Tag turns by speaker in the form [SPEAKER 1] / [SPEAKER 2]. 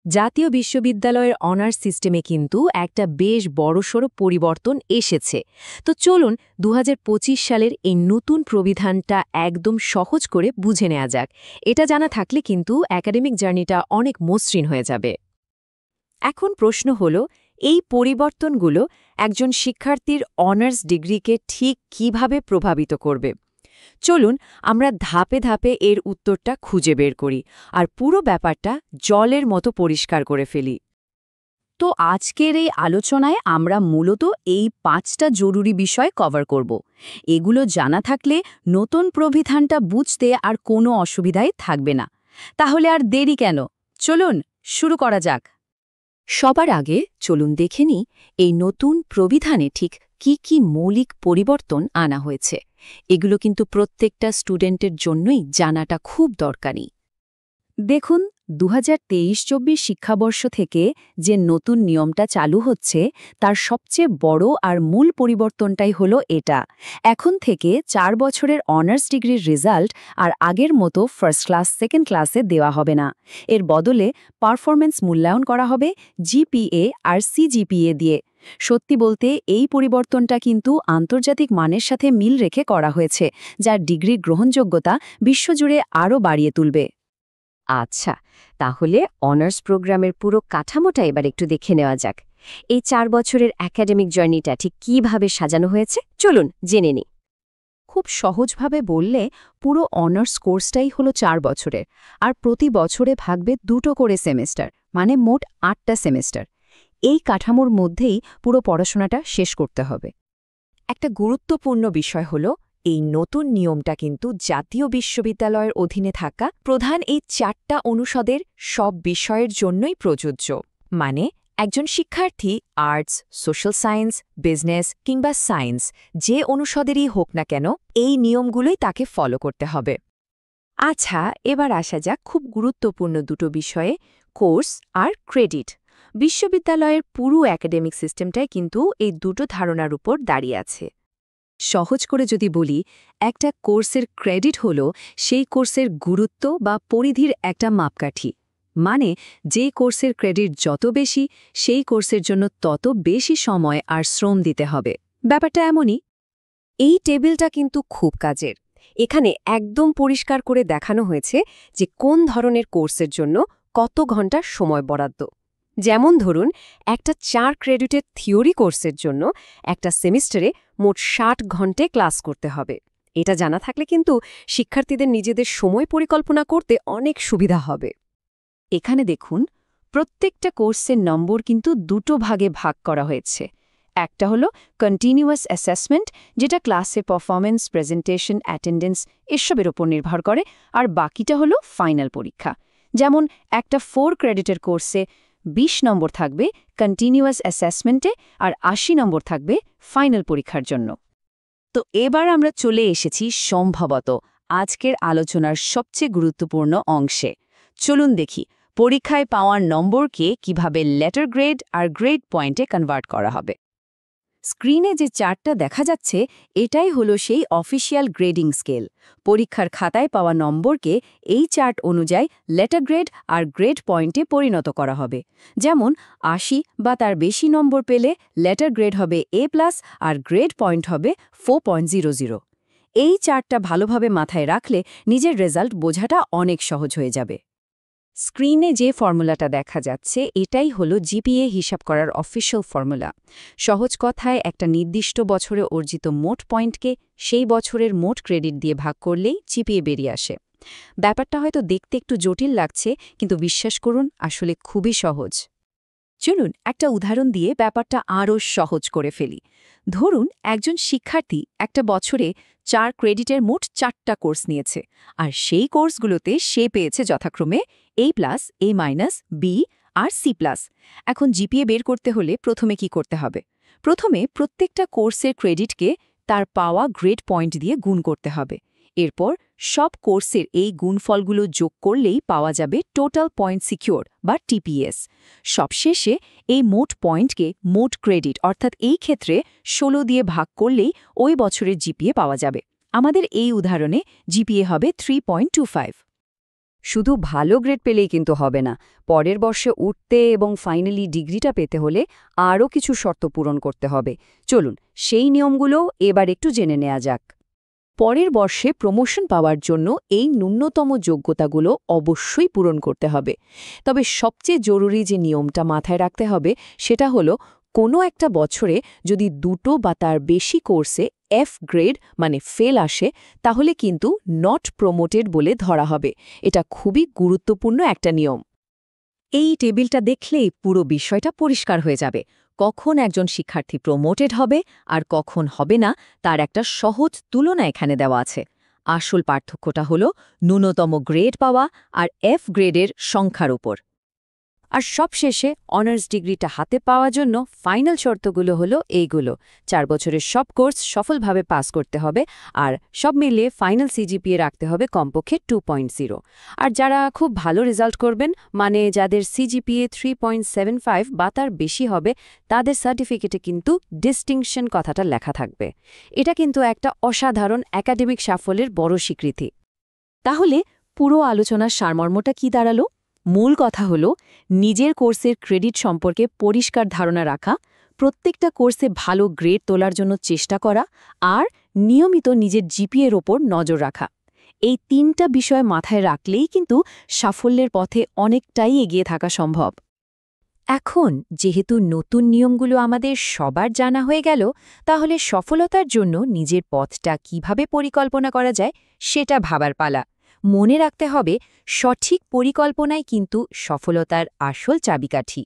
[SPEAKER 1] জাতীয় বিশ্ববিদ্যালয়ের অনার্স সিস্টেমে কিন্তু একটা বেশ বড়সড় পরিবর্তন এসেছে। তো চলুন ২০২৫ সালের এই নতুন প্রবিধানটা একদম সহজ করে বুঝে নেওয়া যাক। এটা জানা থাকলে কিন্তু একাডেমিক জার্নিটা অনেক মসৃণ হয়ে যাবে। এখন প্রশ্ন হলো, এই পরিবর্তনগুলো একজন শিক্ষার্থীর অনার্স ডিগ্রিকে ঠিক কিভাবে প্রভাবিত করবে। চলুন আমরা ধাপে ধাপে এর উত্তরটা খুঁজে বের করি আর পুরো ব্যাপারটা জলের মতো পরিষ্কার করে ফেলি। তো আজকের এই আলোচনায় আমরা মূলত এই ৫টা জরুরি বিষয় কভার করব। এগুলো জানা থাকলে নতুন প্রবিধানটা বুঝতে আর কোনো অসুবিধাই থাকবে না। তাহলে আর দেরি কেন, চলুন শুরু করা যাক। সবার আগে চলুন দেখে নিই এই নতুন প্রবিধানে ঠিক কি কি মৌলিক পরিবর্তন আনা হয়েছে। এগুলো কিন্তু প্রত্যেকটা স্টুডেন্টের জন্যই জানাটা খুব দরকারি। দেখুন, ২০২৩-২৪ শিক্ষাবর্ষ থেকে যে নতুন নিয়মটা চালু হচ্ছে তার সবচেয়ে বড় আর মূল পরিবর্তনটাই হলো এটা। এখন থেকে ৪ বছরের অনার্স ডিগ্রির রেজাল্ট আর আগের মতো ফার্স্ট ক্লাস সেকেন্ড ক্লাসে দেওয়া হবে না। এর বদলে পারফরম্যান্স মূল্যায়ন করা হবে জিপিএ আর সিজিপিএ দিয়ে। সত্যি বলতে এই পরিবর্তনটা কিন্তু আন্তর্জাতিক মানের সাথে মিল রেখে করা হয়েছে, যা ডিগ্রির গ্রহণযোগ্যতা বিশ্বজুড়ে আরও বাড়িয়ে তুলবে। আচ্ছা, তাহলে অনার্স প্রোগ্রামের পুরো কাঠামোটা এবার একটু দেখে নেওয়া যাক। এই ৪ বছরের একাডেমিক জার্নিটা ঠিক কীভাবে সাজানো হয়েছে চলুন জেনে নিই। খুব সহজভাবে বললে পুরো অনার্স কোর্সটাই হলো ৪ বছরের, আর প্রতি বছরে ভাগবে ২টো করে সেমেস্টার, মানে মোট ৮টা সেমেস্টার। এই কাঠামোর মধ্যেই পুরো পড়াশোনাটা শেষ করতে হবে। একটা গুরুত্বপূর্ণ বিষয় হলো, এই নতুন নিয়মটা কিন্তু জাতীয় বিশ্ববিদ্যালয়ের অধীনে থাকা প্রধান এই ৪টা অনুষদের সব বিষয়ের জন্যই প্রযোজ্য। মানে একজন শিক্ষার্থী আর্টস, সোশ্যাল সায়েন্স, বিজনেস কিংবা সায়েন্স যে অনুষদেরই হোক না কেন, এই নিয়মগুলোই তাকে ফলো করতে হবে। আচ্ছা, এবার আসা যাক খুব গুরুত্বপূর্ণ দুটো বিষয়ে, কোর্স আর ক্রেডিট। বিশ্ববিদ্যালয়ের পুরো একাডেমিক সিস্টেমটাই কিন্তু এই দুটো ধারণার উপর দাঁড়িয়ে আছে। সহজ করে যদি বলি, একটা কোর্সের ক্রেডিট হল সেই কোর্সের গুরুত্ব বা পরিধির একটা মাপকাঠি। মানে যে কোর্সের ক্রেডিট যত বেশি, সেই কোর্সের জন্য তত বেশি সময় আর শ্রম দিতে হবে। ব্যাপারটা এমনই। এই টেবিলটা কিন্তু খুব কাজের। এখানে একদম পরিষ্কার করে দেখানো হয়েছে যে কোন ধরনের কোর্সের জন্য কত ঘন্টা সময় বরাদ্দ। যেমন ধরুন, একটা ৪ ক্রেডিটের থিওরি কোর্সের জন্য একটা সেমিস্টারে মোট ৬০ ঘন্টে ক্লাস করতে হবে। এটা জানা থাকলে কিন্তু শিক্ষার্থীদের নিজেদের সময় পরিকল্পনা করতে অনেক সুবিধা হবে। এখানে দেখুন, প্রত্যেকটা কোর্সের নম্বর কিন্তু দুটো ভাগে ভাগ করা হয়েছে। একটা হলো কন্টিনিউয়াস অ্যাসেসমেন্ট, যেটা ক্লাসে পারফরমেন্স, প্রেজেন্টেশন, অ্যাটেন্ডেন্স এসবের ওপর নির্ভর করে, আর বাকিটা হলো ফাইনাল পরীক্ষা। যেমন একটা 4 ক্রেডিটের কোর্সে ২০ নম্বর থাকবে কন্টিনিউয়াস অ্যাসেসমেন্টে আর ৮০ নম্বর থাকবে ফাইনাল পরীক্ষার জন্য। তো এবার আমরা চলে এসেছি সম্ভবত আজকের আলোচনার সবচেয়ে গুরুত্বপূর্ণ অংশে। চলুন দেখি পরীক্ষায় পাওয়ার নম্বরকে কিভাবে লেটার গ্রেড আর গ্রেড পয়েন্টে কনভার্ট করা হবে। স্ক্রিনে যে চার্টটা দেখা যাচ্ছে, এটাই হলো সেই অফিসিয়াল গ্রেডিং স্কেল। পরীক্ষার খাতায় পাওয়া নম্বরকে এই চার্ট অনুযায়ী লেটার গ্রেড আর গ্রেড পয়েন্টে পরিণত করা হবে। যেমন ৮০ বা তার বেশি নম্বর পেলে লেটার গ্রেড হবে A+ আর গ্রেড পয়েন্ট হবে 4.00। এই চার্টটা ভালোভাবে মাথায় রাখলে নিজের রেজাল্ট বোঝাটা অনেক সহজ হয়ে যাবে। স্ক্রিনে যে ফর্মুলাটা দেখা যাচ্ছে, এটাই হলো জিপিএ হিসাব করার অফিশিয়াল ফর্মুলা। সহজ কথায় একটা নির্দিষ্ট বছরে অর্জিত মোট পয়েন্টকে সেই বছরের মোট ক্রেডিট দিয়ে ভাগ করলেই জিপিএ বেরিয়ে আসে। ব্যাপারটা হয়তো দেখতে একটু জটিল লাগছে, কিন্তু বিশ্বাস করুন আসলে খুবই সহজ। চলুন একটা উদাহরণ দিয়ে ব্যাপারটা আরও সহজ করে ফেলি। ধরুন একজন শিক্ষার্থী একটা বছরে ৪ ক্রেডিটের মোট ৪টা কোর্স নিয়েছে, আর সেই কোর্সগুলোতে সে পেয়েছে যথাক্রমে A+, A-, B আর C+। এখন জিপিএ বের করতে হলে প্রথমে কি করতে হবে? প্রথমে প্রত্যেকটা কোর্সের ক্রেডিটকে তার পাওয়া গ্রেড পয়েন্ট দিয়ে গুণ করতে হবে। এরপর সব কোর্সের এই গুণফলগুলো যোগ করলেই পাওয়া যাবে টোটাল পয়েন্ট সিকিউর বা টিপিএস। সবশেষে এই মোট পয়েন্টকে মোট ক্রেডিট, অর্থাৎ এই ক্ষেত্রে ১৬ দিয়ে ভাগ করলেই ওই বছরের জিপিএ পাওয়া যাবে। আমাদের এই উদাহরণে জিপিএ হবে 3.25।
[SPEAKER 2] শুধু ভালো গ্রেড পেলেই কিন্তু হবে না। পরের বর্ষে উঠতে এবং ফাইনালি ডিগ্রিটা পেতে হলে আরও কিছু শর্ত পূরণ করতে হবে। চলুন সেই নিয়মগুলো এবার একটু জেনে নেওয়া যাক।
[SPEAKER 1] পরের বর্ষে প্রমোশন পাওয়ার জন্য এই ন্যূনতম যোগ্যতাগুলো অবশ্যই পূরণ করতে হবে। তবে সবচেয়ে জরুরি যে নিয়মটা মাথায় রাখতে হবে সেটা হলো কোনো একটা বছরে যদি 2টো বা তার বেশি কোর্সে এফ গ্রেড মানে ফেল আসে তাহলে কিন্তু নট প্রমোটেড বলে ধরা হবে। এটা খুবই গুরুত্বপূর্ণ একটা নিয়ম। এই টেবিলটা দেখলেই পুরো বিষয়টা পরিষ্কার হয়ে যাবে। কখন একজন শিক্ষার্থী প্রমোটেড হবে আর কখন হবে না তার একটা সহজ তুলনা এখানে দেওয়া আছে। আসল পার্থক্যটা হলো ন্যূনতম গ্রেড পাওয়া আর এফ গ্রেডের সংখ্যার উপর।
[SPEAKER 2] আর সবশেষে অনার্স ডিগ্রিটা হাতে পাওয়ার জন্য ফাইনাল শর্তগুলো হলো এইগুলো। 4 বছরের সব কোর্স সফলভাবে পাস করতে হবে, আর সব মিলিয়ে ফাইনাল সিজিপিএ রাখতে হবে কমপক্ষে 2.0। আর যারা খুব ভালো রেজাল্ট করবেন, মানে যাদের সিজিপিএ 3.75 বা তার বেশি হবে, তাদের সার্টিফিকেটে কিন্তু ডিস্টিংশন কথাটা লেখা থাকবে। এটা কিন্তু একটা অসাধারণ একাডেমিক সাফল্যের বড় স্বীকৃতি।
[SPEAKER 1] তাহলে পুরো আলোচনার সারমর্মটা কি দাঁড়ালো? মূল কথা হলো নিজের কোর্সের ক্রেডিট সম্পর্কে পরিষ্কার ধারণা রাখা, প্রত্যেকটা কোর্সে ভালো গ্রেড তোলার জন্য চেষ্টা করা আর নিয়মিত নিজের জিপিএর ওপর নজর রাখা। এই 3টা বিষয় মাথায় রাখলেই কিন্তু সাফল্যের পথে অনেকটাই এগিয়ে থাকা সম্ভব। এখন যেহেতু নতুন নিয়মগুলো আমাদের সবার জানা হয়ে গেল, তাহলে সফলতার জন্য নিজের পথটা কিভাবে পরিকল্পনা করা যায় সেটা ভাবার পালা। মনে রাখতে হবে, সঠিক পরিকল্পনাই কিন্তু সফলতার আসল চাবিকাঠি।